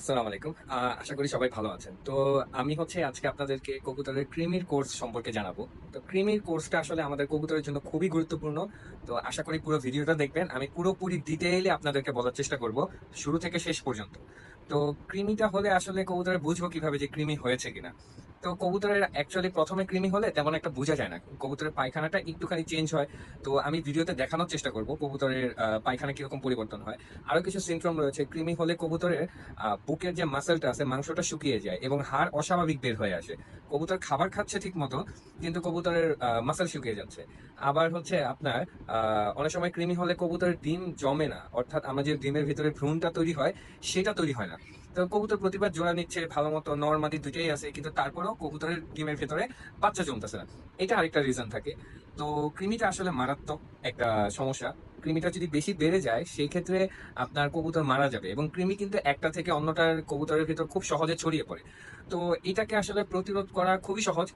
আসসালামু আলাইকুম। আশা করি সবাই ভালো আছেন। তো আমি আজকে আপনাদেরকে কবুতরের কৃমির কোর্স সম্পর্কে জানাবো। তো কৃমির কোর্সটা আসলে আমাদের কবুতরের জন্য খুবই গুরুত্বপূর্ণ। তো আশা করি পুরো ভিডিওটা দেখবেন। আমি পুরোপুরি ডিটেইলে আপনাদেরকে বলার চেষ্টা করব, শুরু থেকে শেষ পর্যন্ত। তো কৃমিটা হলে আসলে কবুতরের বুঝবো কিভাবে যে কৃমি হয়েছে কিনা। তো কবুতরের অ্যাকচুয়ালি ১ম এ কৃমি হলে তেমন একটা বোঝা যায় না। কবুতরের পায়খানাটা একটুখানি চেঞ্জ হয়। তো আমি ভিডিওতে দেখানোর চেষ্টা করব কবুতরের পায়খানা কিরকম পরিবর্তন হয়। আরো কিছু সিম্পটম রয়েছে। কৃমি হলে কবুতরের বুকের যে মাসেলটা আছে মাংসটা শুকিয়ে যায় এবং হাড় অস্বাভাবিক বের হয়ে আসে। কবুতর খাবার খাচ্ছে ঠিক মতো, কিন্তু কবুতরের মাসেল শুকিয়ে যাচ্ছে। আবার আপনার অনেক সময় কৃমি হলে কবুতরের ডিম জমে না, অর্থাৎ আমরা যে ডিমের ভিতরে ভ্রূণটা তৈরি হয় সেটা তৈরি হয় না। তো কবুতর প্রতিবার জোড়া নিচ্ছে ভালো মতো, নর মাদি দুইটাই আছে, কিন্তু তারপরেও কবুতরের ডিমের ভেতরে বাচ্চা জমতেছে না। এটা আরেকটা রিজন থাকে। তো কৃমিটা আসলে মারাত্মক একটা সমস্যা। কৃমিটা যদি বেশি বেড়ে যায় সেই ক্ষেত্রে আপনার কবুতর মারা যাবে, এবং কৃমি কিন্তু একটা থেকে অন্যটার কবুতরের ভিতর খুব সহজে ছড়িয়ে পড়ে। তো এটাকে আসলে প্রতিরোধ করা খুবই সহজ।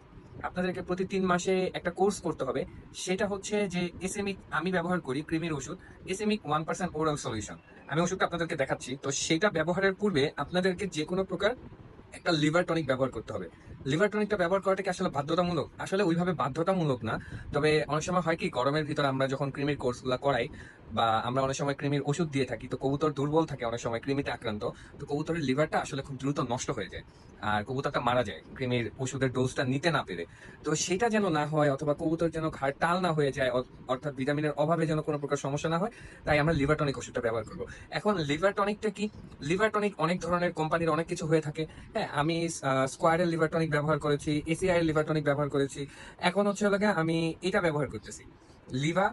আপনাদেরকে প্রতি ৩ মাসে একটা কোর্স করতে হবে। সেটা হচ্ছে যে এসএমিক আমি ব্যবহার করি কৃমির ওষুধ, এসএমিক 1% ওরাল সলিউশন। আমি ওষুধটা আপনাদেরকে দেখাচ্ছি। তো সেটা ব্যবহারের পূর্বে আপনাদেরকে যে কোনো প্রকার একটা লিভার টনিক ব্যবহার করতে হবে। লিভার টনিকটা ব্যবহার করাটা কি আসলে বাধ্যতামূলক? আসলে ওইভাবে বাধ্যতামূলক না। তবে অনেক সময় হয় কি, গরমের ভিতর আমরা যখন কৃমির কোর্সগুলা করাই বা আমরা অনেক সময় কৃমির ওষুধ দিয়ে থাকি, তো কবুতর দুর্বল থাকে, অনেক সময় কৃমিতে আক্রান্ত। তো কবুতরের লিভারটা আসলে খুব দ্রুত নষ্ট হয়ে যায়। আর কবুতরটা মারা যায় কৃমির ওষুধের ডোজটা নিতে না পেরে। তো সেটা যেন না হয়, অথবা কবুতর যেন ঘাড় টাল না হয়ে যায়, অর্থাৎ ভিটামিনের অভাবে যেন কোনো প্রকার সমস্যা না হয়, তাই আমরা লিভার টনিক ওষুধটা ব্যবহার করব। এখন লিভার টনিকটা কি? লিভার টনিক অনেক ধরনের কোম্পানির অনেক কিছু হয়ে থাকে। হ্যাঁ, আমি স্কোয়ারের লিভার টনিক ব্যবহার করেছি, এসিআই এর লিভার টনিক ব্যবহার করেছি। এখন হলো গিয়ে আমি এটা ব্যবহার করতেছি, লিভা।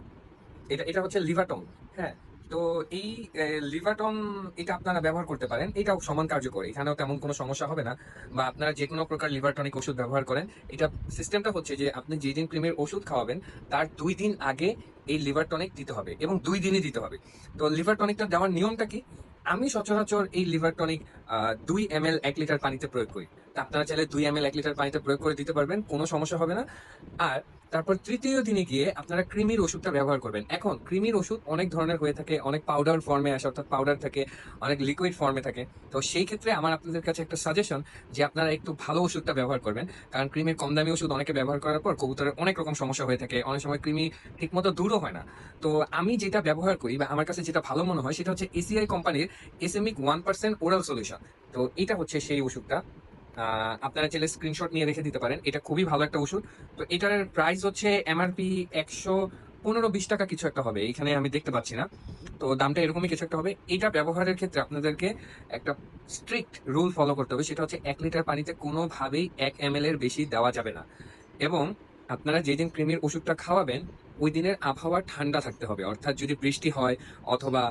এটা এটা হচ্ছে লিভাটন। হ্যাঁ। তো এই লিভাটন, এটা আপনারা ব্যবহার করতে পারেন। এটাও সমান কার্যকরী, এখানেও তেমন কোনো সমস্যা হবে না। বা আপনারা যে কোনো প্রকার লিভার টনিক ওষুধ ব্যবহার করেন, এটা সিস্টেমটা হচ্ছে যে আপনি যেদিন ক্রিমের ওষুধ খাওয়াবেন তার ২ দিন আগে এই লিভার টনিক দিতে হবে, এবং ২ দিনই দিতে হবে। তো লিভার টনিকটা দেওয়ার নিয়মটা কি? আমি সচরাচর এই লিভার টনিক ২ ml ১ লিটার পানিতে প্রয়োগ করি। তা আপনারা চাইলে ২ ml ১ লিটার পানিতে প্রয়োগ করে দিতে পারবেন, কোনো সমস্যা হবে না। আর তারপর তৃতীয় দিনে গিয়ে আপনারা কৃমির ওষুধটা ব্যবহার করবেন। এখন কৃমির ওষুধ অনেক ধরনের হয়ে থাকে, অনেক পাউডার ফর্মে আসে, অর্থাৎ পাউডার থাকে, অনেক লিকুইড ফর্মে থাকে। তো সেই ক্ষেত্রে আমার আপনাদের কাছে একটা সাজেশন, যে আপনারা একটু ভালো ওষুধটা ব্যবহার করবেন। কারণ কৃমির কম দামি ওষুধ অনেকে ব্যবহার করার পর কবুতরের অনেক রকম সমস্যা হয়ে থাকে, অনেক সময় কৃমি ঠিকমতো দূরও হয় না। তো আমি যেটা ব্যবহার করি বা আমার কাছে যেটা ভালো মনে হয় সেটা হচ্ছে এসিআই কোম্পানির এসএমিক 1% ওরাল সলিউশন। তো এটা হচ্ছে সেই ওষুধটা। আপনারা চাইলে স্ক্রিনশট নিয়ে রেখে দিতে পারেন। এটা খুবই ভালো একটা ওষুধ। তো এটার প্রাইস হচ্ছে এমআরপি ১১৫-২০ টাকা কিছু একটা হবে। এখানে আমি দেখতে পাচ্ছি না। তো দামটা এরকমই কিছু একটা হবে। এটা ব্যবহারের ক্ষেত্রে আপনাদেরকে একটা স্ট্রিক্ট রুল ফলো করতে হবে। সেটা হচ্ছে ১ লিটার পানিতে কোনোভাবেই ১ ml এর বেশি দেওয়া যাবে না। এবং আপনারা যেদিন কৃমির ওষুধটা খাওয়াবেন, ওই দিনের আবহাওয়া ঠান্ডা থাকতে হবে। অর্থাৎ যদি বৃষ্টি হয়, অথবা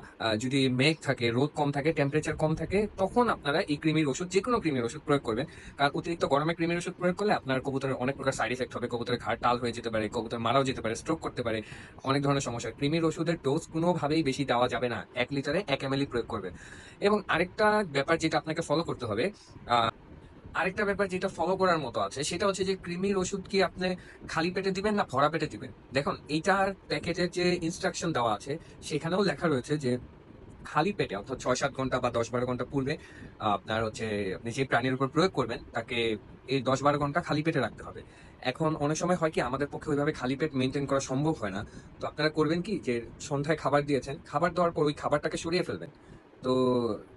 যদি মেঘ থাকে, রোদ কম থাকে, টেম্পারেচার কম থাকে, তখন আপনারা এই কৃমির ওষুধ, যেকোনো কৃমির ওষুধ প্রয়োগ করবেন। কারণ অতিরিক্ত গরমে কৃমির ওষুধ প্রয়োগ করলে আপনার কবুতরের অনেক প্রকার সাইড ইফেক্ট হবে। কবুতরের ঘাড় টাল হয়ে যেতে পারে, কবুতর মারাও যেতে পারে, স্ট্রোক করতে পারে, অনেক ধরনের সমস্যা। কৃমির ওষুধের ডোজ কোনোভাবেই বেশি দেওয়া যাবে না। ১ লিটারে ১ ml প্রয়োগ করবেন। এবং আরেকটা ব্যাপার যেটা আপনাকে ফলো করতে হবে, আরেকটা ব্যাপার যেটা ফলো করার মতো আছে, সেটা হচ্ছে যে কৃমির ওষুধ কি আপনি খালি পেটে দিবেন না ভরা পেটে দিবেন। দেখুন, এইটার প্যাকেটের যে ইনস্ট্রাকশন দেওয়া আছে সেখানেও লেখা রয়েছে যে খালি পেটে, অর্থাৎ ৬-৭ ঘন্টা বা ১০-১২ ঘন্টা পূর্বে আপনার আপনি যে প্রাণীর উপর প্রয়োগ করবেন তাকে এই ১০-১২ ঘন্টা খালি পেটে রাখতে হবে। এখন অনেক সময় হয় কি, আমাদের পক্ষে ওইভাবে খালি পেট মেনটেন করা সম্ভব হয় না। তো আপনারা করবেন কি, যে সন্ধ্যায় খাবার দিয়েছেন, খাবার দেওয়ার পর ওই খাবারটাকে সরিয়ে ফেলবেন। তো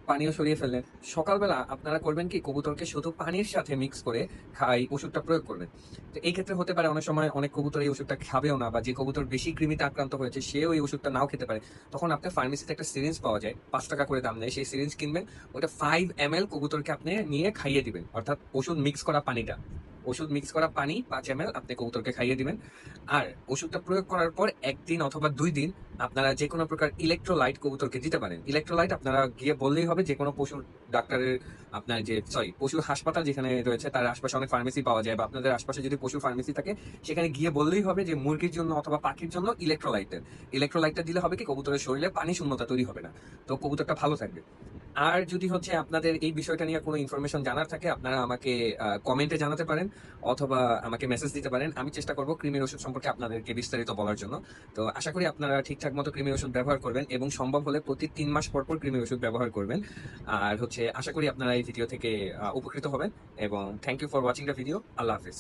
পানিও সরিয়ে ফেললেন। সকালবেলা আপনারা করবেন কি, কবুতরকে শুধু পানির সাথে মিক্স করে এই ওষুধটা প্রয়োগ করবেন। তো এই ক্ষেত্রে হতে পারে অনেক সময় অনেক কবুতর এই ওষুধটা খাবেও না, বা যে কবুতর বেশি কৃমিতে আক্রান্ত হয়েছে সেও এই ওষুধটা নাও খেতে পারে। তখন আপনার ফার্মেসিতে একটা সিরিঞ্জ পাওয়া যায়, ৫ টাকা করে দাম নেয়, সেই সিরিঞ্জ কিনবেন। ওটা 5 ml কবুতরকে আপনি নিয়ে খাইয়ে দিবেন, অর্থাৎ ওষুধ মিক্স করা পানিটা, ওষুধ মিক্স করা পানি ৫ ml আপনি কবুতরকে খাইয়ে দিবেন। আর ওষুধটা প্রয়োগ করার পর ১ দিন অথবা ২ দিন আপনারা যে কোনো প্রকার ইলেকট্রোলাইট কবুতরকে দিতে পারেন। ইলেকট্রোলাইট আপনারা গিয়ে বললেই হবে, যে কোনো পশুর ডাক্তারের, আপনার যে পশুর হাসপাতাল যেখানে রয়েছে তার আশপাশে অনেক ফার্মেসি পাওয়া যায়, বা আপনাদের আশপাশে যদি পশুর ফার্মেসি থাকে সেখানে গিয়ে বললেই হবে যে মুরগির জন্য অথবা পাখির জন্য ইলেকট্রোলাইটটা দিলে হবে কি, কবুতরের শরীরে পানি শূন্যতা তৈরি হবে না। তো কবুতরটা ভালো থাকবে। আর যদি হচ্ছে আপনাদের এই বিষয়টা নিয়ে কোনো ইনফরমেশন জানার থাকে আপনারা আমাকে কমেন্টে জানাতে পারেন অথবা আমাকে মেসেজ দিতে পারেন। আমি চেষ্টা করব কৃমির ওষুধ সম্পর্কে আপনাদেরকে বিস্তারিত বলার জন্য। তো আশা করি আপনারা ঠিকঠাক মতো কৃমির ওষুধ ব্যবহার করবেন এবং সম্ভব হলে প্রতি 3 মাস পর পর কৃমির ওষুধ ব্যবহার করবেন। আর হচ্ছে আশা করি আপনারা এই ভিডিও থেকে উপকৃত হবেন এবং thank you for watching the video. আল্লাহ হাফিজ।